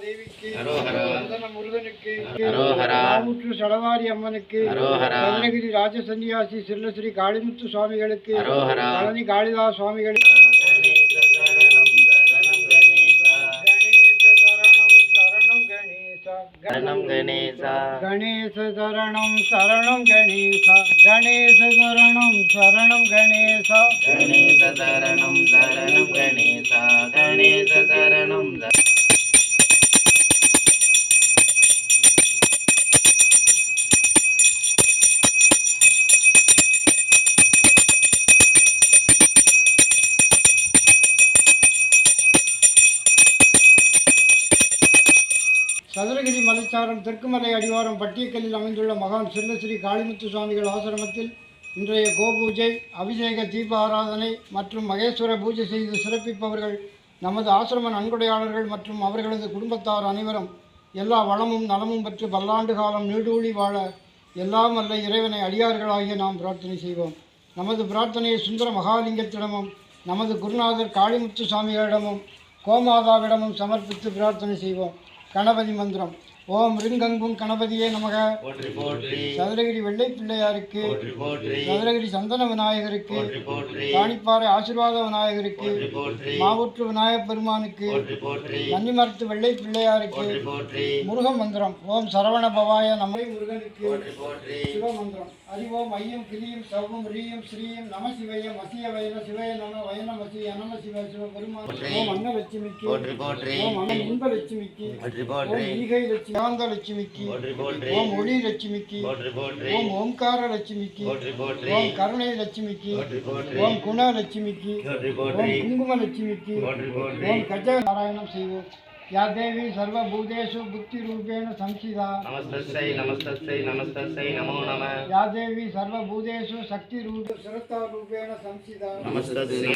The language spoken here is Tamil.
தேவிக்கு அரோஹரா. சந்தன முருகனுக்கு அரோஹரா. மாமுற்று சடவாரி அம்மனுக்கு அரோஹரா. சதுரகிரி ராஜசன்னியாசி சில்லஸ்ரீ காளிமுத்து சுவாமிகளுக்கு அரோஹரா. பழனி காளிதாஸ் சுவாமிகளுக்கு சரணம் கணேசா. கணேச சரணம் சரணம் கணேச கணேச சரணம் சரணம் கணேச கணேச சரணம் சரணம் கணேசா. கணேச சரணம் சதுரகிரி மலைச்சாரம் தெற்குமலை அடிவாரம் பட்டியக்கல்லில் அமைந்துள்ள மகான் சில்லஸ்ரீ காளிமுத்து சுவாமிகள் ஆசிரமத்தில் இன்றைய கோபூஜை, அபிஷேக தீப ஆராதனை மற்றும் மகேஸ்வர பூஜை செய்து சிறப்பிப்பவர்கள் நமது ஆசிரம நன்கொடையாளர்கள் மற்றும் அவர்களது குடும்பத்தார் அனைவரும் எல்லா வளமும் நலமும் பெற்று பல்லாண்டு காலம் நீடூழி வாழ எல்லாம் வல்ல இறைவனை அடியார்களாகிய நாம் பிரார்த்தனை செய்வோம். நமது பிரார்த்தனையை சுந்தர மகாலிங்கத்திடமும் நமது குருநாதர் காளிமுத்து சுவாமிகளிடமும் கோமாதாவிடமும் சமர்ப்பித்து பிரார்த்தனை செய்வோம். கணபதி மந்திரம். ஓம் ரிங்கங்கும் கணபதியே நமக. போற்றி போற்றி. சதுரகிரி வெள்ளை பிள்ளையாருக்கு, போற்றி போற்றி. சதுரகிரி சந்தன விநாயகருக்கு, போற்றி போற்றி. காணிப்பாறை ஆசீர்வாத விநாயகருக்கு, போற்றி போற்றி. மாவூற்று விநாயகப் பெருமானுக்கு, போற்றி போற்றி. நன்னிமரத்து வெள்ளை பிள்ளையாருக்கு, போற்றி போற்றி. முருக மந்திரம். ஓம் சரவண பவாய நம்மை முருகனுக்கு. போற்றி போற்றி. சிவ மந்திரம். அறிவோம் ஐயம் கிரியும் சவ்வும் ரீயம் ஸ்ரீயம் நம சிவயம் அசிய வயன சிவய நம வயனமசி அனம சிவ சிவ பெருமான். ஓம் அன்னலட்சுமிக்கு. போற்றி போற்றி. ஓம் அன்ன இன்பலட்சுமிக்கு. போற்றி போற்றி. ஓம் ஈகை லட்சுமி காந்த லட்சுமிக்கு. போற்றி போற்றி. ஓம் ஒளி லட்சுமிக்கு. போற்றி போற்றி. ஓம் ஓம்கார லட்சுமிக்கு. போற்றி போற்றி. ஓம் கருணை லட்சுமிக்கு. போற்றி போற்றி. ஓம் குண லட்சுமிக்கு. போற்றி ஓம் போற்றி. குங்கும லட்சுமிக்கு. போற்றி போற்றி. ஓம் கஜ நாராயணம் செய்வோம். யா தேவி சர்வபூதேஷு புத்தி ரூபேண சம்சிதா. நமஸ்தஸ்ஸை நமஸ்தஸ்ஸை நமஸ்தஸ்ஸை நமோ நம. யா தேவி சர்வபூதேஷு சக்தி ரூப சிரத்தா ரூபேண சம்சிதா. நமஸ்தஸ்ஸை